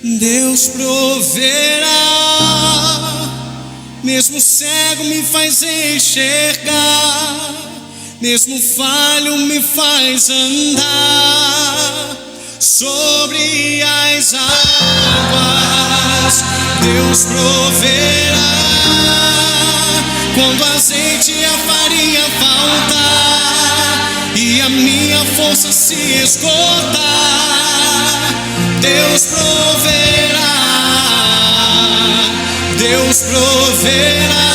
Deus proverá, mesmo cego me faz enxergar, mesmo falho me faz andar sobre as águas. Deus proverá, quando azeite e a farinha faltar e a minha força se esgotar. Deus proverá, Deus proverá,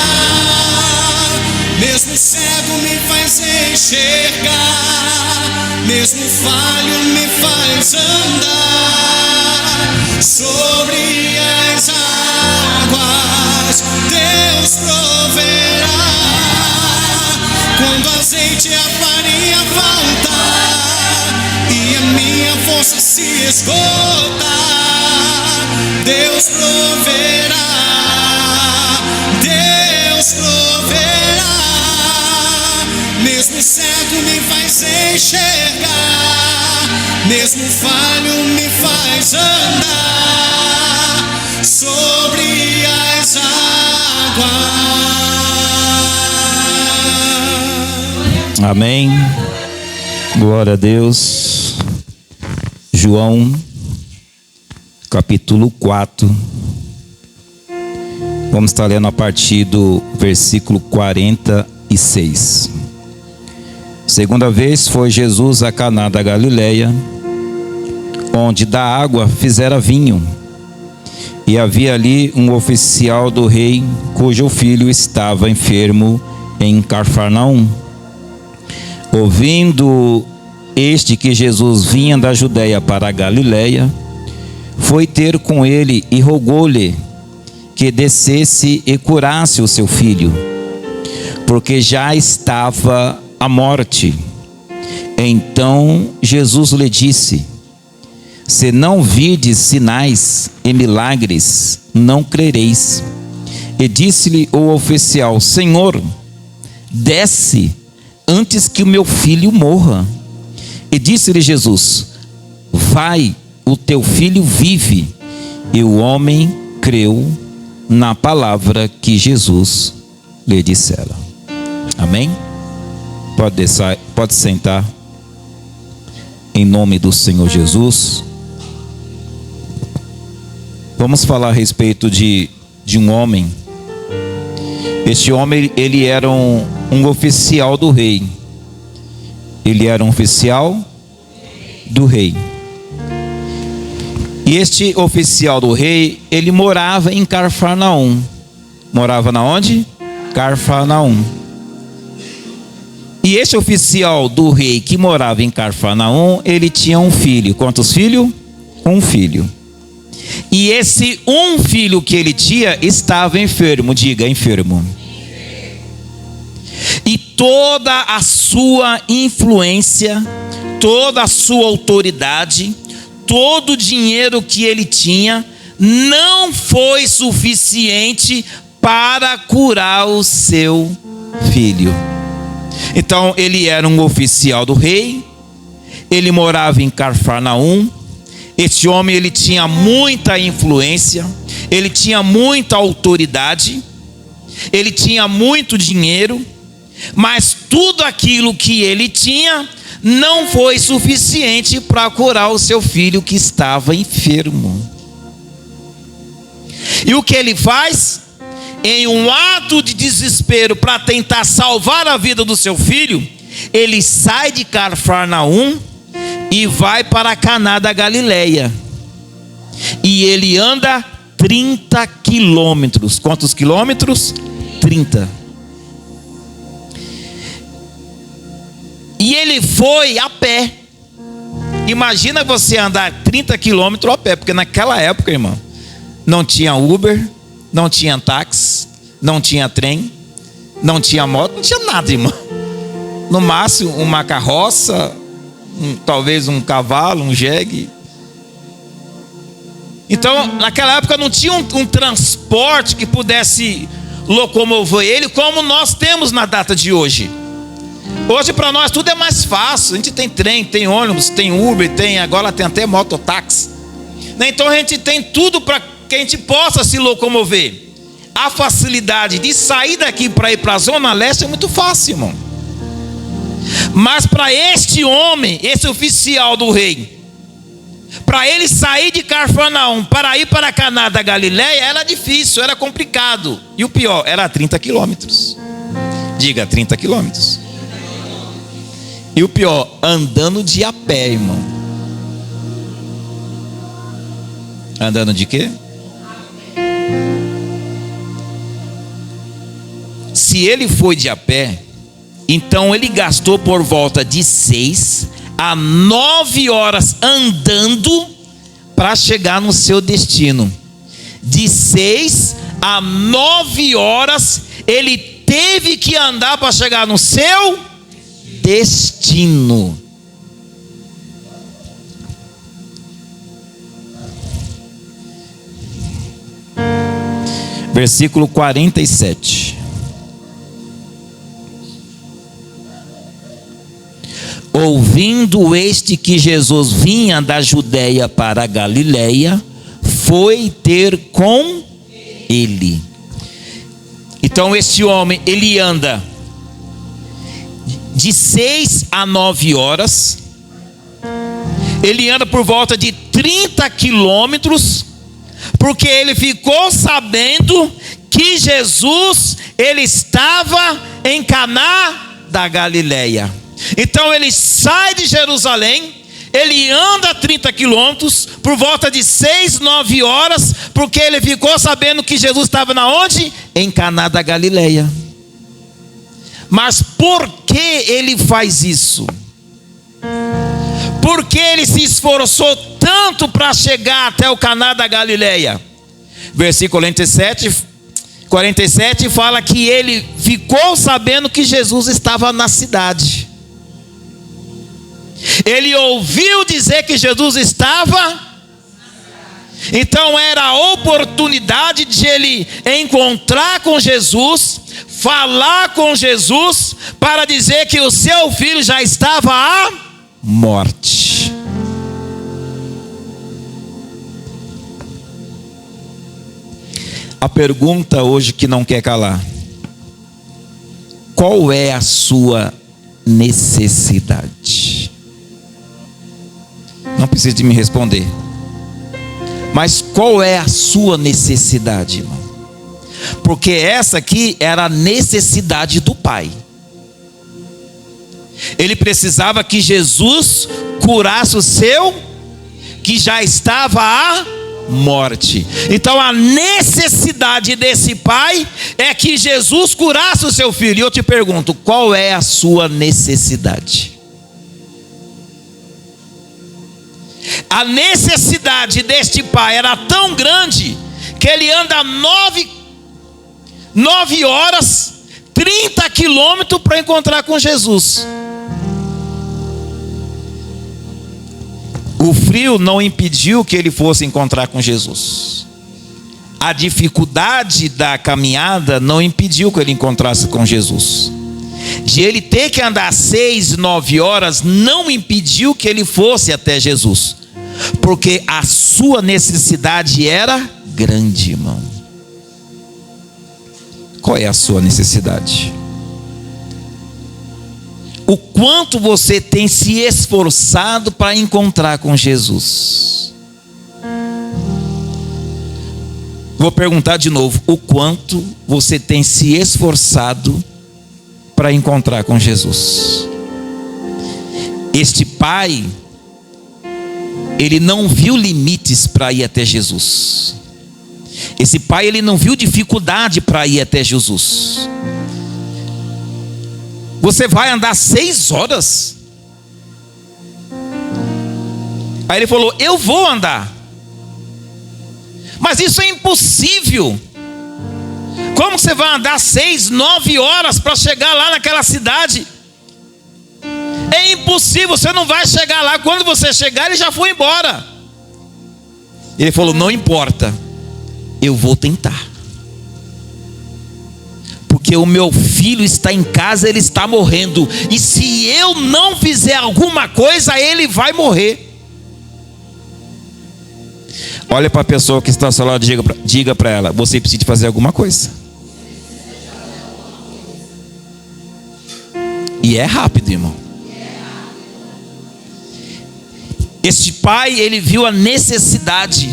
mesmo cego me faz enxergar, mesmo falho me faz andar sobre as águas. Deus proverá, quando azeite e a farinha faltar e a minha força se esgotar. Deus proverá, Deus proverá, mesmo cego me faz enxergar, mesmo falho me faz andar sobre as águas. Amém. Glória a Deus. João, capítulo 4. Vamos estar lendo a partir do versículo 46. Segunda vez foi Jesus a Caná da Galileia, onde da água fizera vinho. E havia ali um oficial do rei, cujo filho estava enfermo em Cafarnaum. Ouvindo este que Jesus vinha da Judeia para a Galileia, foi ter com ele e rogou-lhe que descesse e curasse o seu filho, porque já estava à morte. Então Jesus lhe disse: se não virdes sinais e milagres, não crereis. E disse-lhe o oficial: Senhor, desce antes que o meu filho morra. E disse-lhe Jesus: vai, o teu filho vive. E o homem creu na palavra que Jesus lhe dissera. Amém? Pode sentar. Em nome do Senhor Jesus. Vamos falar a respeito de um homem. Este homem, ele era um oficial do rei. Ele era um oficial do rei. E este oficial do rei, ele morava em Cafarnaum. Morava na onde? Cafarnaum. E este oficial do rei que morava em Cafarnaum, ele tinha um filho. Quantos filhos? Um filho. E esse um filho que ele tinha estava enfermo. Diga, enfermo. E toda a sua influência, toda a sua autoridade, todo o dinheiro que ele tinha, não foi suficiente para curar o seu filho. Então ele era um oficial do rei, ele morava em Cafarnaum. Este homem, ele tinha muita influência, ele tinha muita autoridade, ele tinha muito dinheiro, mas tudo aquilo que ele tinha não foi suficiente para curar o seu filho que estava enfermo. E o que ele faz? Em um ato de desespero para tentar salvar a vida do seu filho, ele sai de Cafarnaum e vai para Caná da Galileia. E ele anda 30 quilômetros. Quantos quilômetros? 30. E ele foi a pé. Imagina você andar 30 quilômetros a pé, porque naquela época, irmão, não tinha Uber, não tinha táxi, não tinha trem, não tinha moto, não tinha nada, irmão. No máximo uma carroça, talvez um cavalo, um jegue. Então, naquela época não tinha um transporte que pudesse locomover ele como nós temos na data de hoje. Hoje para nós tudo é mais fácil. A gente tem trem, tem ônibus, tem Uber, agora tem até mototáxi. Então a gente tem tudo para que a gente possa se locomover. A facilidade de sair daqui para ir para a Zona Leste é muito fácil, irmão. Mas para este homem, esse oficial do rei, para ele sair de Cafarnaum para ir para Caná da Galileia, era difícil, era complicado. E o pior, era 30 quilômetros. Diga, 30 quilômetros. E o pior, andando de a pé, irmão. Andando de quê? Se ele foi de a pé, então ele gastou por volta de 6 a 9 horas andando para chegar no seu destino. De 6 a 9 horas ele teve que andar para chegar no seu destino. Versículo 47. Ouvindo este que Jesus vinha da Judeia para a Galileia, foi ter com ele. Então este homem, ele anda de 6 a 9 horas, ele anda por volta de 30 quilômetros, porque ele ficou sabendo que Jesus, ele estava em Caná da Galileia. Então ele sai de Jerusalém, ele anda 30 quilômetros, por volta de 6, 9 horas, porque ele ficou sabendo que Jesus estava na onde? Em Caná da Galileia. Mas por que ele faz isso? Por que ele se esforçou tanto para chegar até o Caná da Galileia? Versículo 47 fala que ele ficou sabendo que Jesus estava na cidade. Ele ouviu dizer que Jesus estava, então era a oportunidade de ele encontrar com Jesus, falar com Jesus, para dizer que o seu filho já estava à morte. A pergunta hoje que não quer calar: qual é a sua necessidade? Não precisa de me responder. Mas qual é a sua necessidade, irmão? Porque essa aqui era a necessidade do pai. Ele precisava que Jesus curasse o seu, que já estava à morte. Então a necessidade desse pai é que Jesus curasse o seu filho. E eu te pergunto, qual é a sua necessidade? A necessidade deste pai era tão grande que ele anda 9 horas, 30 quilômetros para encontrar com Jesus. O frio não impediu que ele fosse encontrar com Jesus. A dificuldade da caminhada não impediu que ele encontrasse com Jesus. De ele ter que andar 6, 9 horas não impediu que ele fosse até Jesus, porque a sua necessidade era grande, irmão. Qual é a sua necessidade? O quanto você tem se esforçado para encontrar com Jesus? Vou perguntar de novo: o quanto você tem se esforçado para encontrar com Jesus? Este pai, ele não viu limites para ir até Jesus. Esse pai, ele não viu dificuldade para ir até Jesus. Você vai andar 6 horas? Aí ele falou: eu vou andar. Mas isso é impossível. Como você vai andar 6, 9 horas para chegar lá naquela cidade? É impossível, você não vai chegar lá. Quando você chegar, ele já foi embora. Ele falou: não importa, eu vou tentar. Porque o meu filho está em casa, ele está morrendo. E se eu não fizer alguma coisa, ele vai morrer. Olha para a pessoa que está ao seu lado, diga para ela: você precisa fazer alguma coisa. E é rápido, irmão. Este pai, ele viu a necessidade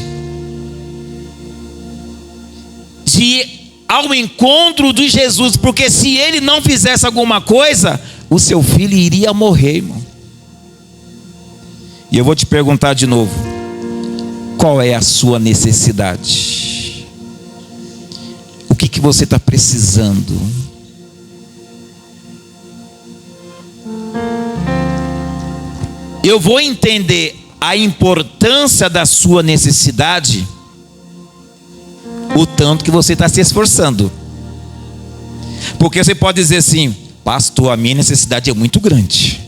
de ir ao encontro de Jesus, porque se ele não fizesse alguma coisa, o seu filho iria morrer, irmão. E eu vou te perguntar de novo: qual é a sua necessidade? O que você está precisando? Eu vou entender a importância da sua necessidade o tanto que você está se esforçando. Porque você pode dizer assim: pastor, a minha necessidade é muito grande.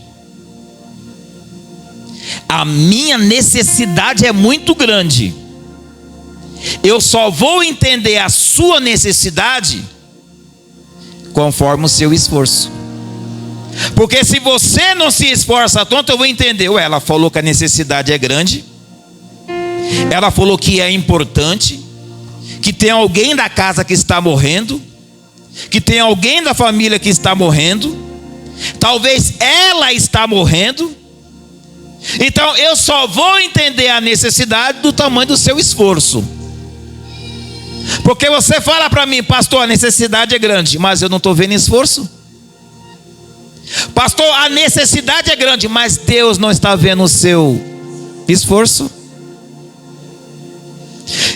A minha necessidade é muito grande. Eu só vou entender a sua necessidade conforme o seu esforço. Porque se você não se esforça tanto, eu vou entender. Ué, ela falou que a necessidade é grande, ela falou que é importante, que tem alguém da casa que está morrendo, que tem alguém da família que está morrendo, talvez ela está morrendo. Então eu só vou entender a necessidade do tamanho do seu esforço. Porque você fala para mim: pastor, a necessidade é grande, mas eu não estou vendo esforço. Pastor, a necessidade é grande, mas Deus não está vendo o seu esforço.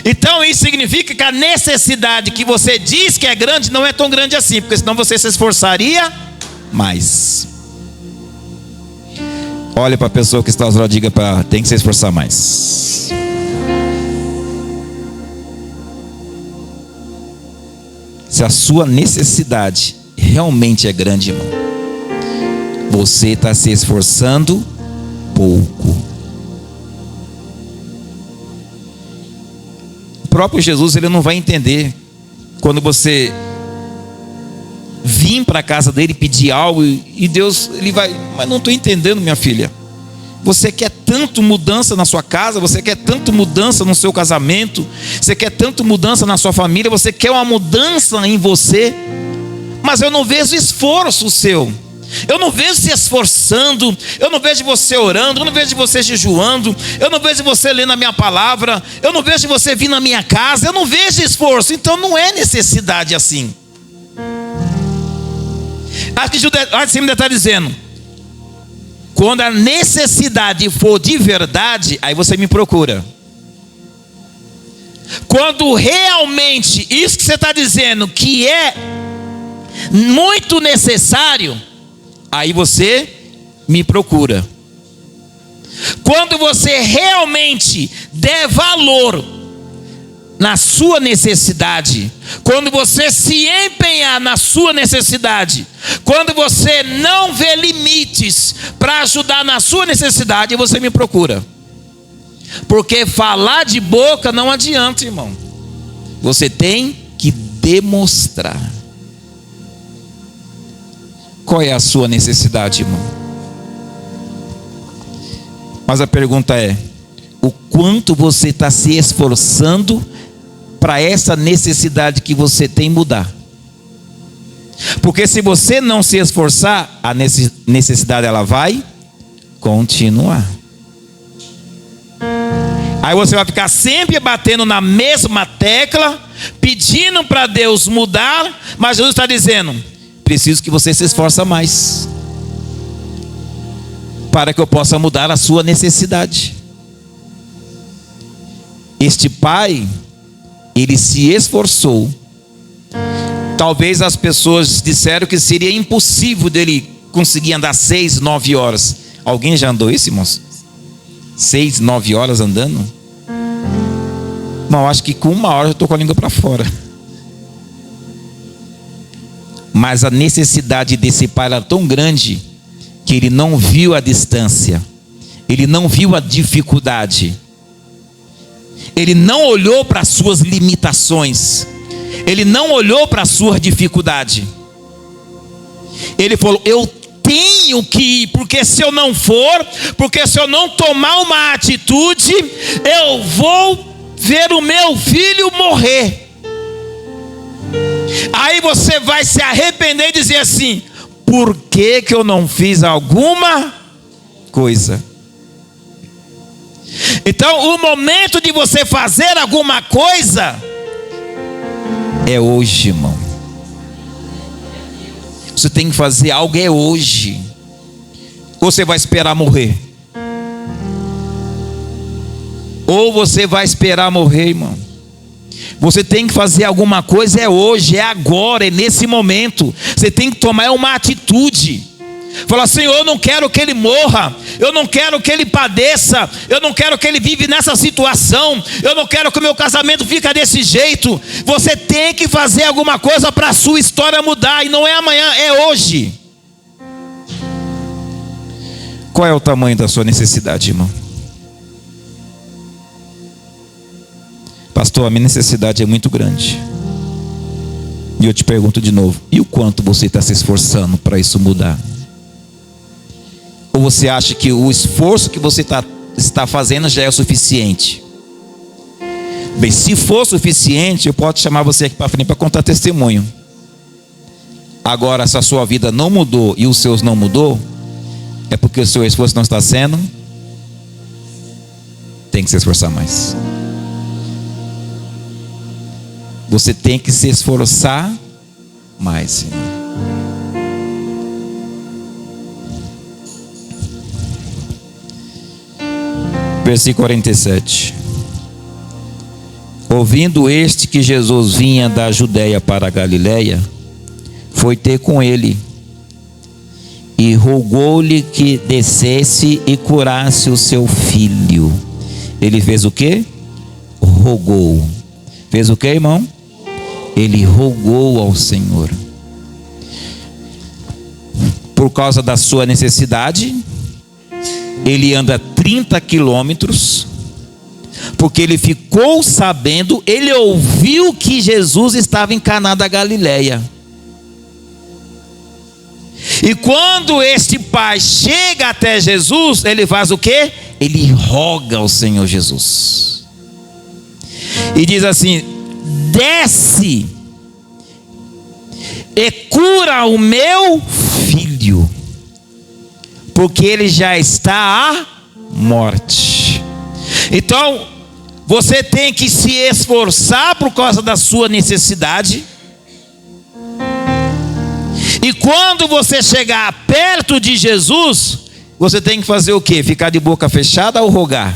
Então isso significa que a necessidade que você diz que é grande não é tão grande assim, porque senão você se esforçaria mais. Olha para a pessoa que está ao lado, diga para: tem que se esforçar mais. Se a sua necessidade realmente é grande, irmão, você está se esforçando pouco. O próprio Jesus, ele não vai entender quando você vir para a casa dele pedir algo e Deus, ele vai: mas não estou entendendo, minha filha. Você quer tanto mudança na sua casa, você quer tanto mudança no seu casamento, você quer tanto mudança na sua família, você quer uma mudança em você, mas eu não vejo esforço seu. Eu não vejo se esforçando, eu não vejo você orando, eu não vejo você jejuando, eu não vejo você lendo a minha palavra, eu não vejo você vir na minha casa, eu não vejo esforço. Então não é necessidade assim. Aqui Judá está dizendo: quando a necessidade for de verdade, aí você me procura. Quando realmente isso que você está dizendo que é muito necessário, aí você me procura. Quando você realmente der valor na sua necessidade, quando você se empenhar na sua necessidade, quando você não vê limites para ajudar na sua necessidade, você me procura. Porque falar de boca não adianta, irmão. Você tem que demonstrar. Qual é a sua necessidade, irmão? Mas a pergunta é: o quanto você está se esforçando para essa necessidade que você tem mudar? Porque se você não se esforçar, a necessidade ela vai continuar. Aí você vai ficar sempre batendo na mesma tecla, pedindo para Deus mudar, mas Jesus está dizendo: preciso que você se esforce mais, para que eu possa mudar a sua necessidade. Este pai, ele se esforçou. Talvez as pessoas disseram que seria impossível dele conseguir andar 6, 9 horas. Alguém já andou isso, irmãos? 6, 9 horas andando? Não, acho que com 1 hora eu estou com a língua para fora. Mas a necessidade desse pai era tão grande que ele não viu a distância, ele não viu a dificuldade, ele não olhou para as suas limitações, ele não olhou para a sua dificuldade. Ele falou: eu tenho tenho que ir, porque se eu não for, porque se eu não tomar uma atitude, eu vou ver o meu filho morrer. Aí você vai se arrepender e dizer assim: por que que eu não fiz alguma coisa? Então o momento de você fazer alguma coisa é hoje, irmão. Você tem que fazer algo é hoje. Ou você vai esperar morrer? Ou você vai esperar morrer, irmão? Você tem que fazer alguma coisa é hoje, é agora, é nesse momento. Você tem que tomar uma atitude. Falar: Senhor, eu não quero que ele morra, eu não quero que ele padeça, eu não quero que ele vive nessa situação, eu não quero que o meu casamento fique desse jeito. Você tem que fazer alguma coisa para a sua história mudar, e não é amanhã, é hoje. Qual é o tamanho da sua necessidade, irmão? Pastor, a minha necessidade é muito grande. E eu te pergunto de novo: e o quanto você está se esforçando para isso mudar? Ou você acha que o esforço que você está fazendo já é o suficiente? Bem, se for suficiente, eu posso chamar você aqui para frente para contar testemunho. Agora, se a sua vida não mudou e os seus não mudou, é porque o seu esforço não está sendo. Tem que se esforçar mais. Você tem que se esforçar mais, irmão. Versículo 47. Ouvindo este que Jesus vinha da Judeia para a Galileia, foi ter com ele e rogou-lhe que descesse e curasse o seu filho. Ele fez o quê? Rogou. Fez o quê, irmão? Ele rogou ao Senhor. Por causa da sua necessidade, ele anda 30 quilômetros, porque ele ficou sabendo, ele ouviu que Jesus estava em Caná da Galileia. E quando este pai chega até Jesus, ele faz o quê? Ele roga ao Senhor Jesus. E diz assim: desce e cura o meu filho, porque ele já está à morte. Então, você tem que se esforçar por causa da sua necessidade. E quando você chegar perto de Jesus, você tem que fazer o quê? Ficar de boca fechada ou rogar?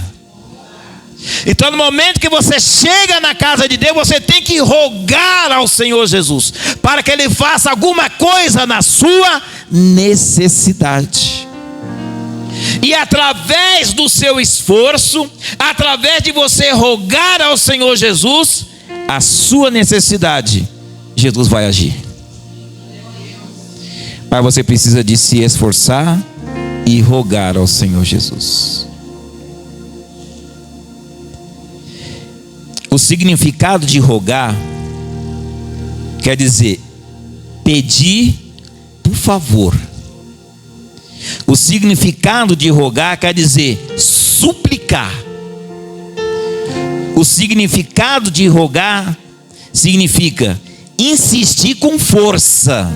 Então, no momento que você chega na casa de Deus, você tem que rogar ao Senhor Jesus, para que Ele faça alguma coisa na sua necessidade. E através do seu esforço, através de você rogar ao Senhor Jesus, a sua necessidade, Jesus vai agir. Mas você precisa de se esforçar e rogar ao Senhor Jesus. O significado de rogar quer dizer pedir por favor. O significado de rogar quer dizer suplicar. O significado de rogar significa insistir com força.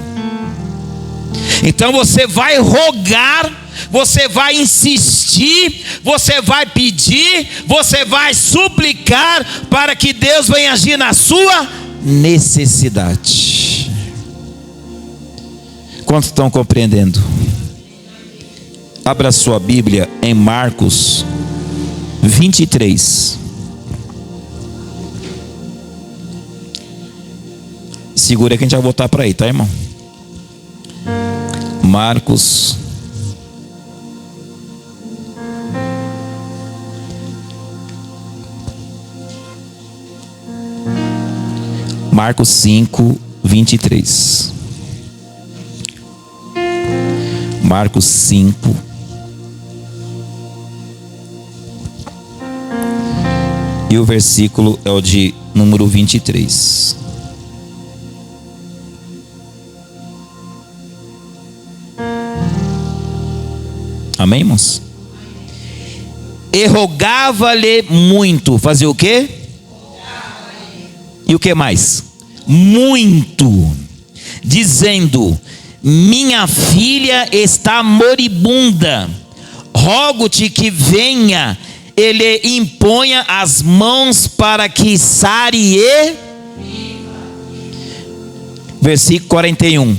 Então você vai rogar, você vai insistir, você vai pedir, você vai suplicar para que Deus venha agir na sua necessidade. Quantos estão compreendendo? Abra sua Bíblia em Marcos 23. Segura que a gente vai voltar para aí, tá, irmão? Marcos 5, 23. Marcos 5, e o versículo é o de número 23. Amém, irmãos? E rogava-lhe muito. Fazia o quê? E o que mais? Muito. Dizendo: minha filha está moribunda. Rogo-te que venha e lhe imponha as mãos para que sare e... Versículo 41.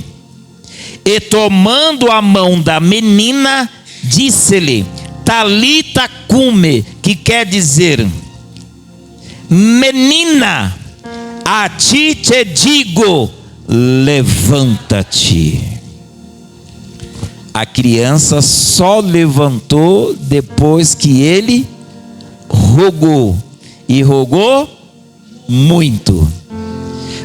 E tomando a mão da menina, disse-lhe: Talita cume, que quer dizer: menina, a ti te digo, levanta-te. A criança só levantou depois que ele rogou, e rogou muito.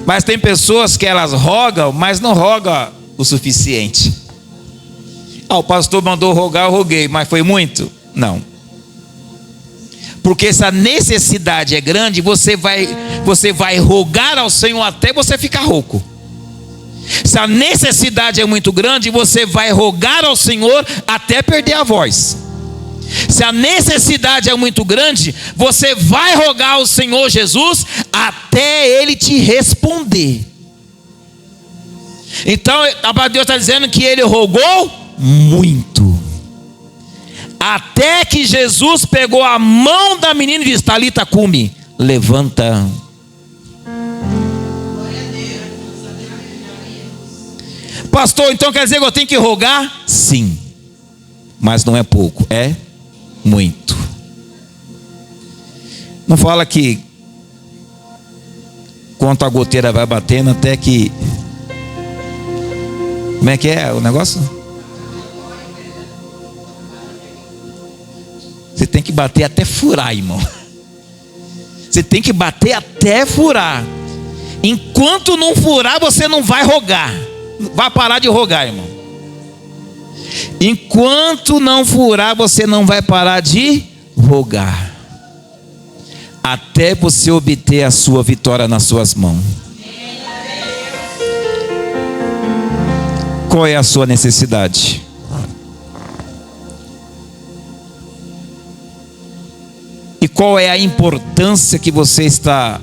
Mas tem pessoas que elas rogam, mas não rogam o suficiente. O pastor mandou rogar, eu roguei, mas foi muito? Não. Porque se a necessidade é grande, você vai rogar ao Senhor até você ficar rouco. Se a necessidade é muito grande, você vai rogar ao Senhor até perder a voz. Se a necessidade é muito grande, você vai rogar ao Senhor Jesus até Ele te responder. Então, a palavra de Deus está dizendo que ele rogou muito. Até que Jesus pegou a mão da menina e disse: Talita cume, levanta. Pastor, então quer dizer que eu tenho que rogar? Sim, mas não é pouco, é muito. Não fala que quanto a goteira vai batendo até que... Como é que é o negócio? Você tem que bater até furar, irmão. Você tem que bater até furar. Enquanto não furar, você não vai rogar. Vai parar de rogar, irmão. Enquanto não furar, você não vai parar de rogar. Até você obter a sua vitória nas suas mãos. Qual é a sua necessidade? E qual é a importância que você está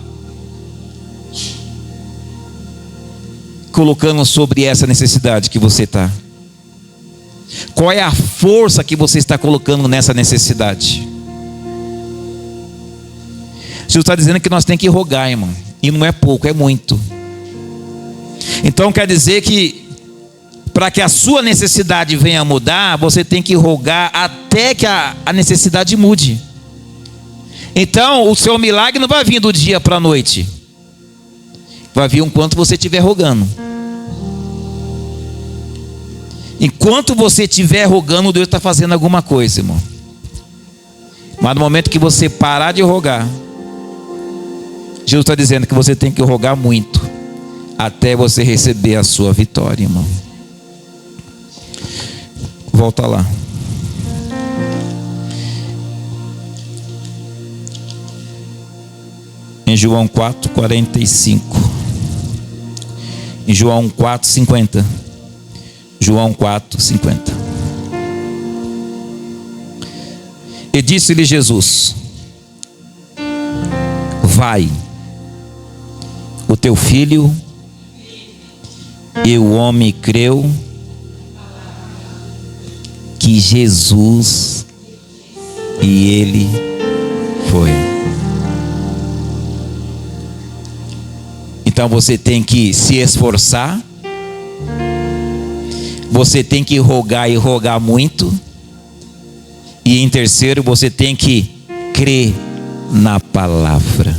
colocando sobre essa necessidade que você está? Qual é a força que você está colocando nessa necessidade? Jesus está dizendo que nós temos que rogar, irmão. E não é pouco, é muito. Então quer dizer que para que a sua necessidade venha a mudar, você tem que rogar até que a necessidade mude. Então o seu milagre não vai vir do dia para a noite. Vai vir enquanto você estiver rogando. Enquanto você estiver rogando, Deus está fazendo alguma coisa, irmão. Mas no momento que você parar de rogar, Jesus está dizendo que você tem que rogar muito, até você receber a sua vitória, irmão. Volta lá. Em João 4:45. Em João 4:50. João 4:50. E disse-lhe Jesus: vai, o teu filho. E o homem creu que Jesus, e ele foi. Então você tem que se esforçar. Você tem que rogar e rogar muito. E em terceiro, você tem que crer na palavra.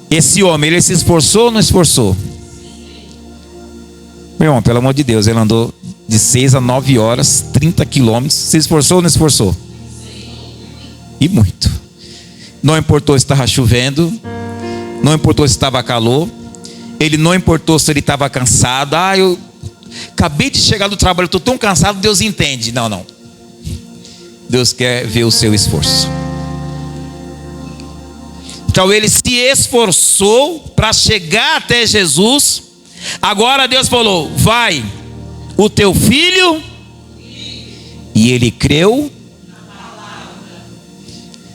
Esse homem, ele se esforçou ou não esforçou? Meu irmão, pelo amor de Deus, ele andou de 6 a 9 horas, 30 quilômetros. Se esforçou ou não esforçou? E muito. Não importou se estava chovendo, não importou se estava calor, ele não importou se ele estava cansado. Eu acabei de chegar do trabalho, estou tão cansado. Deus entende. Não. Deus quer ver o seu esforço. Então ele se esforçou para chegar até Jesus. Agora Deus falou: vai, o teu filho, e ele creu.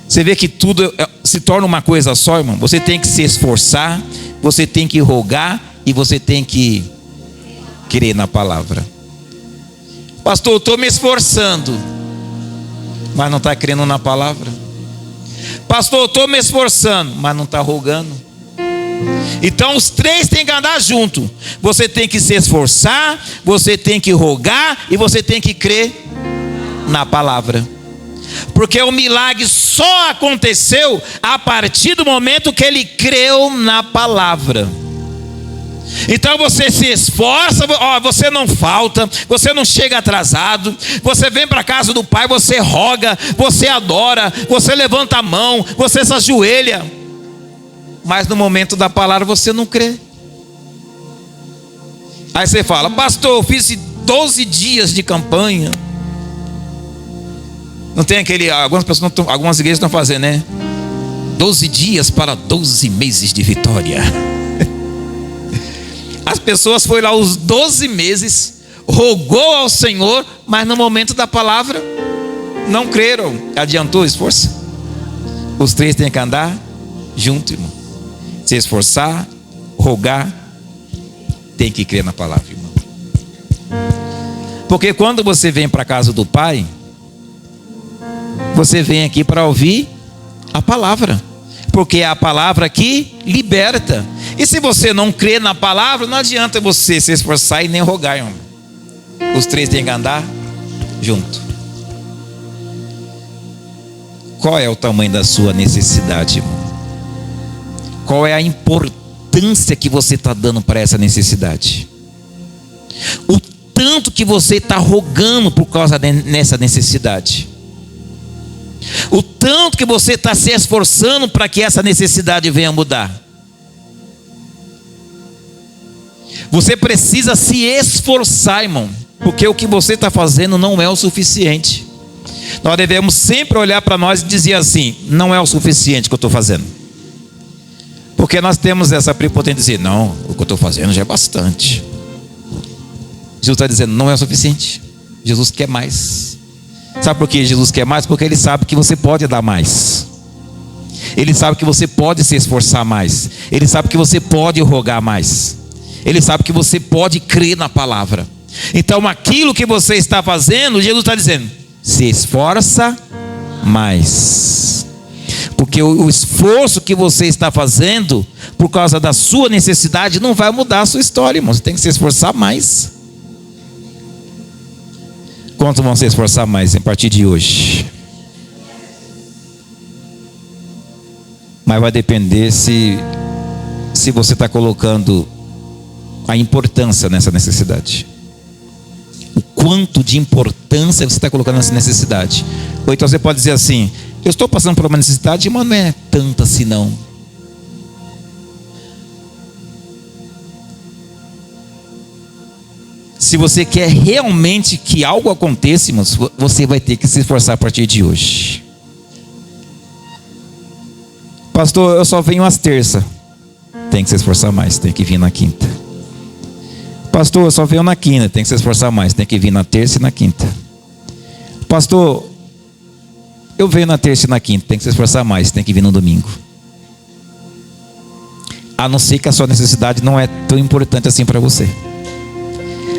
Você vê que tudo se torna uma coisa só, irmão. Você tem que se esforçar, você tem que rogar e você tem que crer na palavra. Pastor, eu estou me esforçando, mas não está crendo na palavra. Pastor, eu estou me esforçando, mas não está rogando. Então os três têm que andar junto. Você tem que se esforçar, você tem que rogar e você tem que crer na palavra. Porque o milagre só aconteceu a partir do momento que ele creu na palavra. Então você se esforça, você não falta, você não chega atrasado, você vem para a casa do Pai, você roga, você adora, você levanta a mão, você se ajoelha. Mas no momento da palavra você não crê. Aí você fala: pastor, eu fiz 12 dias de campanha. Não tem aquele, algumas igrejas estão fazendo, né? 12 dias para 12 meses de vitória. As pessoas foram lá os 12 meses, rogou ao Senhor, mas no momento da palavra não creram. Adiantou o esforço? Os três têm que andar junto, irmão. Se esforçar, rogar, tem que crer na palavra, irmão. Porque quando você vem para a casa do Pai, você vem aqui para ouvir a palavra, porque é a palavra que liberta. E se você não crê na palavra, não adianta você se esforçar e nem rogar, irmão. Os três têm que andar junto. Qual é o tamanho da sua necessidade, irmão? Qual é a importância que você está dando para essa necessidade? O tanto que você está rogando por causa dessa necessidade. O tanto que você está se esforçando para que essa necessidade venha mudar. Você precisa se esforçar, irmão, porque o que você está fazendo não é o suficiente. Nós devemos sempre olhar para nós e dizer assim: não é o suficiente que eu estou fazendo. Porque nós temos essa prepotência de dizer: não, o que eu estou fazendo já é bastante. Jesus está dizendo: não é o suficiente. Jesus quer mais. Sabe por que Jesus quer mais? Porque Ele sabe que você pode dar mais. Ele sabe que você pode se esforçar mais. Ele sabe que você pode rogar mais. Ele sabe que você pode crer na palavra. Então aquilo que você está fazendo, Jesus está dizendo: se esforça mais. Porque o esforço que você está fazendo por causa da sua necessidade não vai mudar a sua história, irmão. Você tem que se esforçar mais. Quantos vão se esforçar mais a partir de hoje? Mas vai depender se você está colocando a importância nessa necessidade. O quanto de importância você está colocando nessa necessidade. Ou então você pode dizer assim: eu estou passando por uma necessidade, mas não é tanta assim não. Se você quer realmente que algo aconteça, irmãos, você vai ter que se esforçar a partir de hoje. Pastor, eu só venho às terças. Tem que se esforçar mais, tem que vir na quinta. Pastor, eu só venho na quinta. Tem que se esforçar mais, tem que vir na terça e na quinta. Pastor, eu venho na terça e na quinta. Tem que se esforçar mais, tem que vir no domingo. A não ser que a sua necessidade não é tão importante assim para você.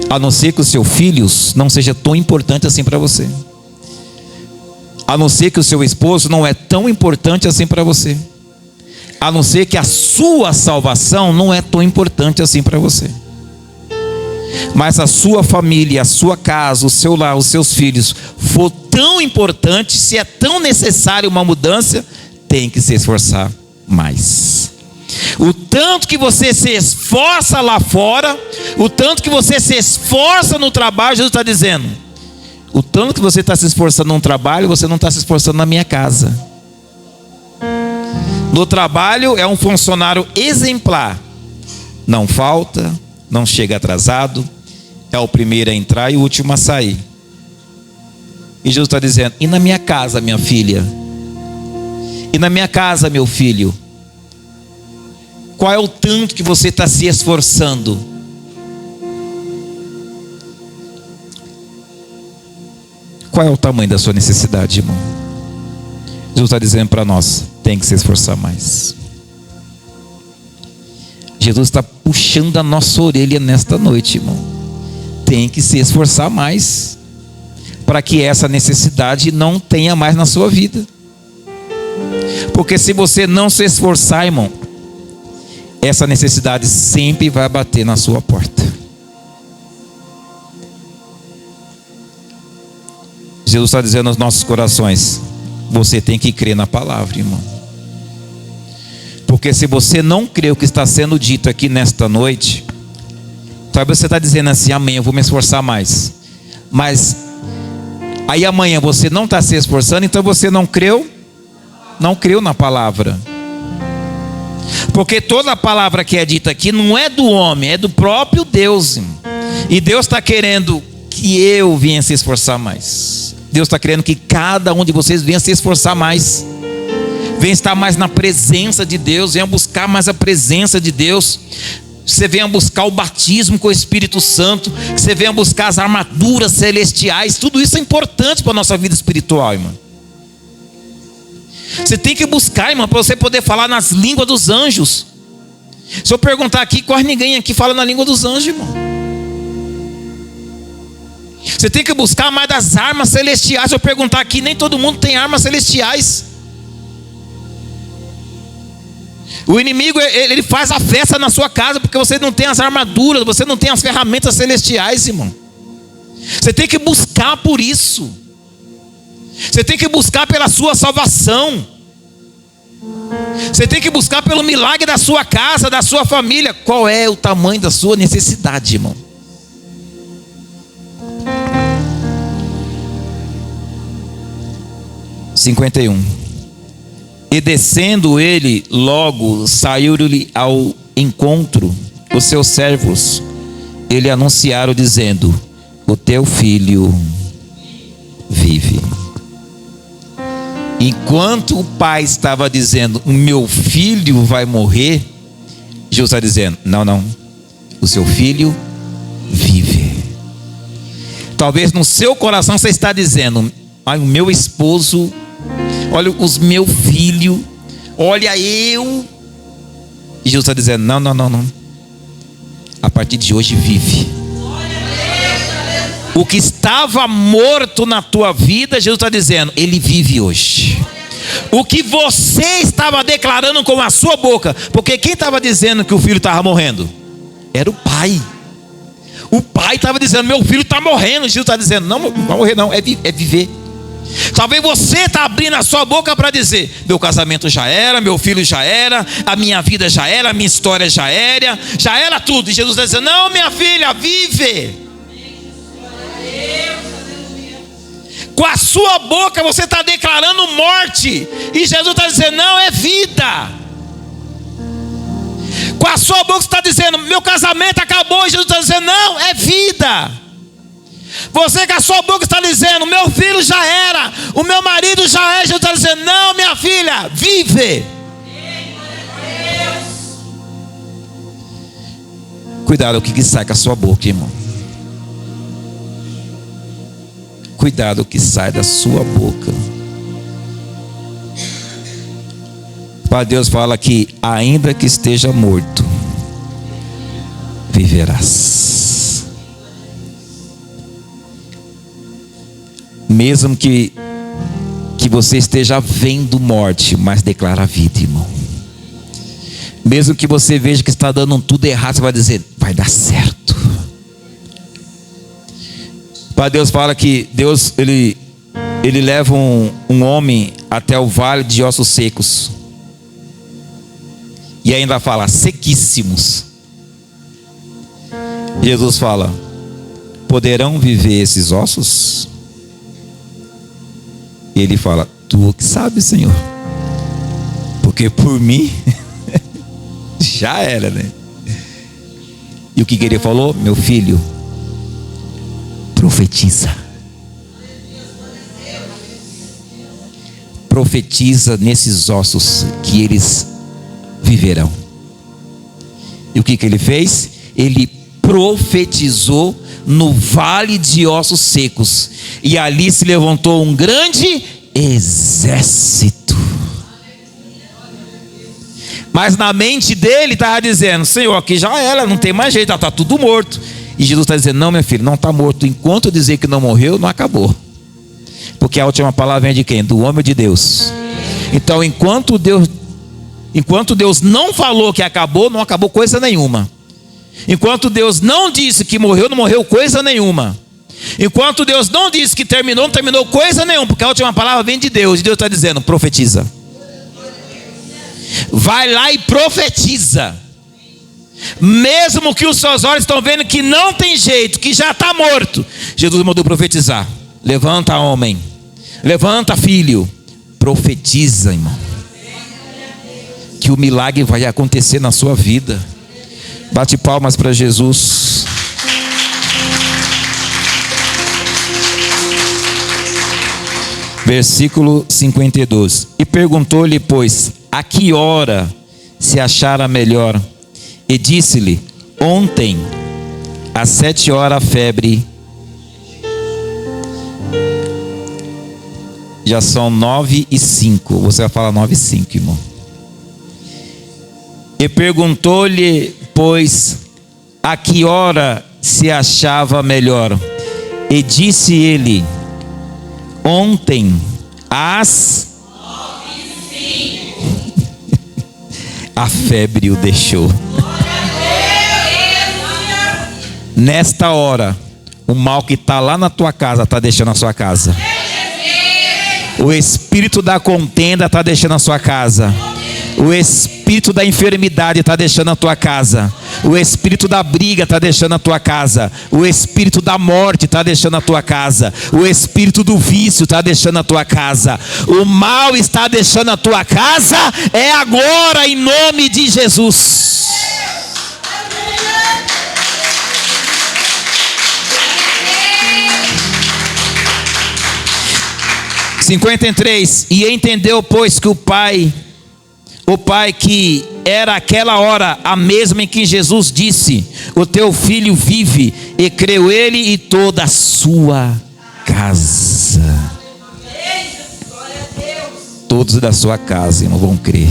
A não ser que os seus filhos não seja tão importante assim para você. A não ser que o seu esposo não é tão importante assim para você. A não ser que a sua salvação não é tão importante assim para você. Mas a sua família, a sua casa, o seu lar, os seus filhos for tão importante, se é tão necessário uma mudança, tem que se esforçar mais. O tanto que você se esforça lá fora, o tanto que você se esforça no trabalho, Jesus está dizendo: o tanto que você está se esforçando no trabalho, você não está se esforçando na minha casa. No trabalho é um funcionário exemplar. Não falta, não chega atrasado, é o primeiro a entrar e o último a sair. E Jesus está dizendo: e na minha casa, minha filha? E na minha casa, meu filho? Qual é o tanto que você está se esforçando? Qual é o tamanho da sua necessidade, irmão? Jesus está dizendo para nós: tem que se esforçar mais. Jesus está puxando a nossa orelha nesta noite, irmão. Tem que se esforçar mais, para que essa necessidade não tenha mais na sua vida. Porque se você não se esforçar, irmão, essa necessidade sempre vai bater na sua porta. Jesus está dizendo aos nossos corações: você tem que crer na palavra, irmão. Porque se você não crê o que está sendo dito aqui nesta noite, talvez você está dizendo assim: amanhã eu vou me esforçar mais. Mas aí amanhã você não está se esforçando, então você não creu na palavra. Porque toda a palavra que é dita aqui não é do homem, é do próprio Deus, irmão. E Deus está querendo que eu venha se esforçar mais. Deus está querendo que cada um de vocês venha se esforçar mais, venha estar mais na presença de Deus, venha buscar mais a presença de Deus. Você venha buscar o batismo com o Espírito Santo, que você venha buscar as armaduras celestiais. Tudo isso é importante para a nossa vida espiritual, irmão. Você tem que buscar, irmão, para você poder falar nas línguas dos anjos. Se eu perguntar aqui, quase ninguém aqui fala na língua dos anjos, irmão. Você tem que buscar mais das armas celestiais. Se eu perguntar aqui, nem todo mundo tem armas celestiais. O inimigo, ele faz a festa na sua casa, porque você não tem as armaduras, você não tem as ferramentas celestiais, irmão. Você tem que buscar por isso. Você tem que buscar pela sua salvação. Você tem que buscar pelo milagre da sua casa, da sua família. Qual é o tamanho da sua necessidade, irmão? E descendo ele, logo saiu-lhe ao encontro os seus servos. Ele anunciaram dizendo: o teu filho vive. Enquanto o pai estava dizendo: o meu filho vai morrer, Jesus está dizendo: não, o seu filho vive. Talvez no seu coração você está dizendo: o meu esposo, olha os meus filhos, olha eu. E Jesus está dizendo: não. A partir de hoje vive. O que estava morto na tua vida, Jesus está dizendo, ele vive hoje. O que você estava declarando com a sua boca, porque quem estava dizendo que o filho estava morrendo? Era o pai. O pai estava dizendo: meu filho está morrendo. Jesus está dizendo: não vai morrer não, é viver. Talvez você está abrindo a sua boca para dizer: meu casamento já era, meu filho já era, a minha vida já era, a minha história já era tudo. E Jesus está dizendo: não, minha filha, vive. Com a sua boca você está declarando morte, e Jesus está dizendo: não, é vida. Com a sua boca você está dizendo: meu casamento acabou, e Jesus está dizendo: não, é vida. Você com a sua boca está dizendo: meu filho já era, o meu marido já é, Jesus está dizendo: não, minha filha, vive. Cuidado com o que sai com a sua boca, irmão. Cuidado com o que sai da sua boca. Para Deus fala que ainda que esteja morto, viverás. Mesmo que você esteja vendo morte, mas declara a vida, irmão. Mesmo que você veja que está dando tudo errado, você vai dizer: vai dar certo. Para Deus fala que Deus ele leva um homem até o vale de ossos secos, e ainda fala sequíssimos. Jesus fala: poderão viver esses ossos? E ele fala: tu que sabe, Senhor, porque por mim já era, né? E o que ele falou? Meu filho, profetiza. Profetiza nesses ossos que eles viverão. E o que ele fez? Ele profetizou no vale de ossos secos, e ali se levantou um grande exército. Mas na mente dele estava dizendo: Senhor, aqui já era, não tem mais jeito, está tudo morto. E Jesus está dizendo: não, meu filho, não está morto. Enquanto eu dizer que não morreu, não acabou. Porque a última palavra vem de quem? Do homem de Deus. Então enquanto Deus não falou que acabou, não acabou coisa nenhuma. Enquanto Deus não disse que morreu, não morreu coisa nenhuma. Enquanto Deus não disse que terminou, não terminou coisa nenhuma. Porque a última palavra vem de Deus. E Deus está dizendo: profetiza. Vai lá e profetiza. Mesmo que os seus olhos estão vendo que não tem jeito, que já está morto, Jesus mandou profetizar. Levanta, homem. Levanta, filho. Profetiza, irmão, que o milagre vai acontecer na sua vida. Bate palmas para Jesus. Versículo 52. E perguntou-lhe, pois, a que hora se achara melhor? E disse-lhe: ontem, às 7 horas, a febre. Já são 9:05. Você vai falar 9:05, irmão. E perguntou-lhe, pois, a que hora se achava melhor? E disse ele: ontem, às 9:05. A febre o deixou. Nesta hora, o mal que está lá na tua casa está deixando a sua casa. O espírito da contenda está deixando a sua casa. O espírito da enfermidade está deixando a tua casa. O espírito da briga está deixando a tua casa. O espírito da morte está deixando a tua casa. O espírito do vício está deixando a tua casa. O mal está deixando a tua casa. É agora, em nome de Jesus. 53. E entendeu, pois, que o pai que era aquela hora a mesma em que Jesus disse: o teu filho vive, e creu ele e toda a sua casa. Todos da sua casa, irmão, vão crer.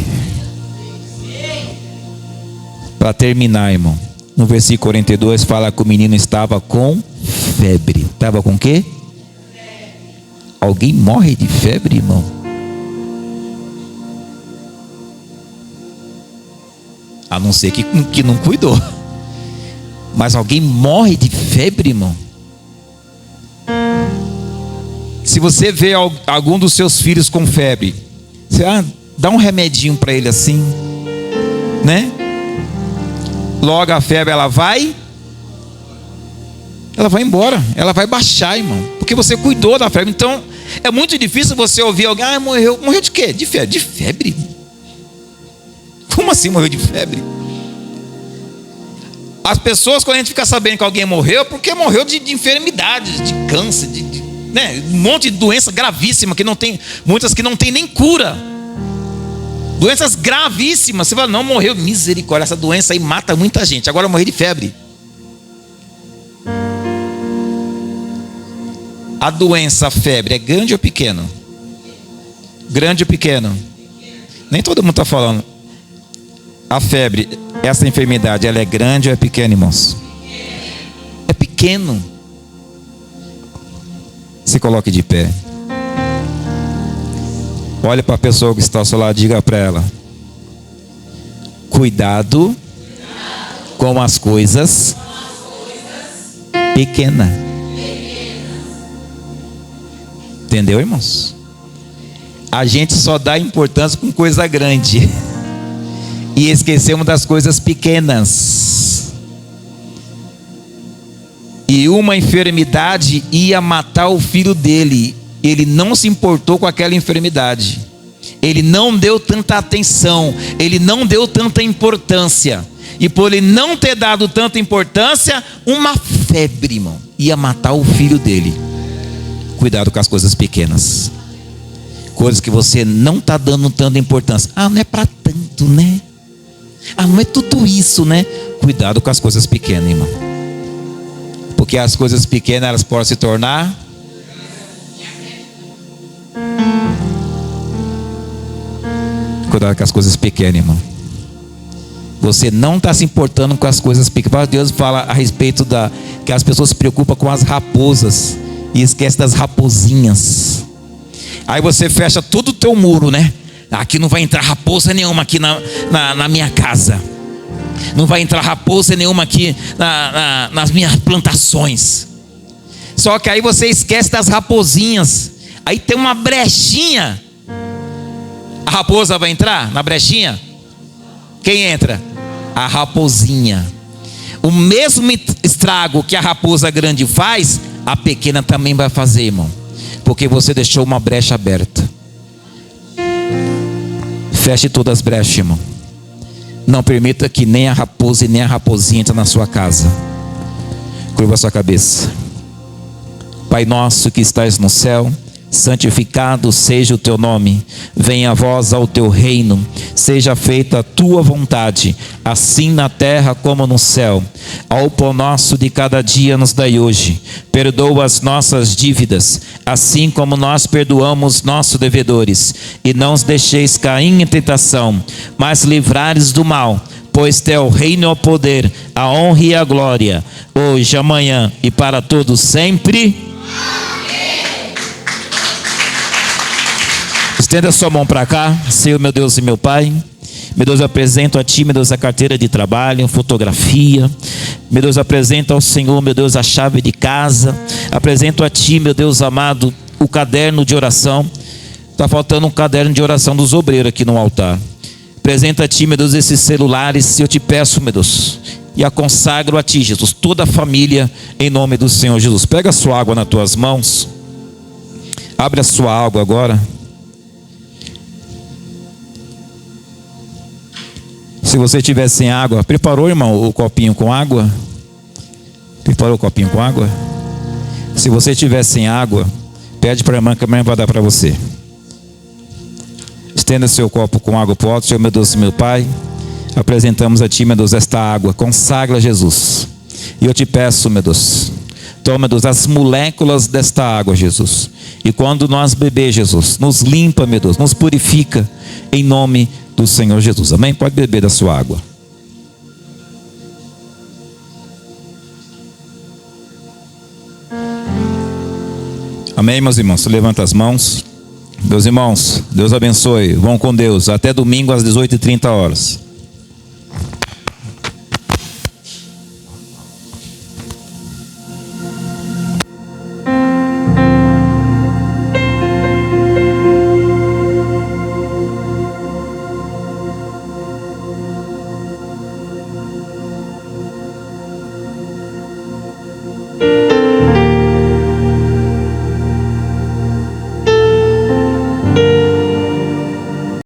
Para terminar, irmão, no versículo 42 fala que o menino estava com febre. Estava com o quê? Alguém morre de febre, irmão? A não ser que não cuidou. Mas alguém morre de febre, irmão? Se você vê algum dos seus filhos com febre, você dá um remedinho para ele assim, né? Logo a febre ela vai embora, ela vai baixar, irmão, porque você cuidou da febre. Então é muito difícil você ouvir alguém: morreu de quê? De febre. De febre? Como assim morreu de febre? As pessoas, quando a gente fica sabendo que alguém morreu, porque morreu de enfermidades, de câncer, né? Um monte de doença gravíssima, que não tem, muitas que não tem nem cura. Doenças gravíssimas. Você fala: não, morreu, misericórdia, essa doença aí mata muita gente. Agora eu morri de febre. A doença, a febre, é grande ou pequeno? Grande ou pequeno? Nem todo mundo está falando. A febre, essa enfermidade, ela é grande ou é pequena, irmãos? É pequeno. Se coloque de pé. Olhe para a pessoa que está ao seu lado, diga para ela: cuidado com as coisas pequenas. Entendeu, irmãos? A gente só dá importância com coisa grande e esquecemos das coisas pequenas. E uma enfermidade ia matar o filho dele. Ele não se importou com aquela enfermidade. Ele não deu tanta atenção. Ele não deu tanta importância. E por ele não ter dado tanta importância, uma febre, irmão, ia matar o filho dele. Cuidado com as coisas pequenas. Coisas que você não está dando tanta importância. Não é para tanto, né? Não é tudo isso, né? Cuidado com as coisas pequenas, irmão. Porque as coisas pequenas, elas podem se tornar. Cuidado com as coisas pequenas, irmão. Você não está se importando com as coisas pequenas. Deus fala a respeito que as pessoas se preocupam com as raposas e esquece das raposinhas. Aí você fecha todo o teu muro, né? Aqui não vai entrar raposa nenhuma aqui na minha casa. Não vai entrar raposa nenhuma aqui nas minhas plantações. Só que aí você esquece das raposinhas. Aí tem uma brechinha. A raposa vai entrar na brechinha? Quem entra? A raposinha. O mesmo estrago que a raposa grande faz, a pequena também vai fazer, irmão. Porque você deixou uma brecha aberta. Feche todas as brechas, irmão. Não permita que nem a raposa e nem a raposinha entre na sua casa. Curva a sua cabeça. Pai nosso que estás no céu, santificado seja o teu nome. Venha a vós ao teu reino. Seja feita a tua vontade, assim na terra como no céu. Ao pão nosso de cada dia nos dai hoje. Perdoa as nossas dívidas, assim como nós perdoamos nossos devedores. E não os deixeis cair em tentação, mas livrai-nos do mal. Pois teu reino é o poder, a honra e a glória, hoje, amanhã e para todos sempre. Estenda a sua mão para cá. Senhor, meu Deus e meu Pai, meu Deus, eu apresento a Ti, meu Deus, a carteira de trabalho, fotografia. Meu Deus, apresento ao Senhor, meu Deus, a chave de casa. Apresento a Ti, meu Deus amado, o caderno de oração. Está faltando um caderno de oração dos obreiros aqui no altar. Apresento a Ti, meu Deus, esses celulares. Eu te peço, meu Deus, e a consagro a Ti, Jesus, toda a família, em nome do Senhor Jesus. Pega a sua água nas tuas mãos. Abre a sua água agora. Se você tiver sem água, preparou, irmão, o copinho com água? Preparou o copinho com água? Se você tiver sem água, pede para a irmã que a irmã vai dar para você. Estenda seu copo com água para o alto. Senhor, meu Deus, meu Pai, apresentamos a Ti, meu Deus, esta água. Consagra, Jesus. E eu te peço, meu Deus, toma, meu Deus, as moléculas desta água, Jesus. E quando nós beber, Jesus, nos limpa, meu Deus, nos purifica, em nome do Senhor Jesus. Amém? Pode beber da sua água. Amém, meus irmãos? Levanta as mãos. Meus irmãos, Deus abençoe. Vão com Deus. Até domingo às 18h30.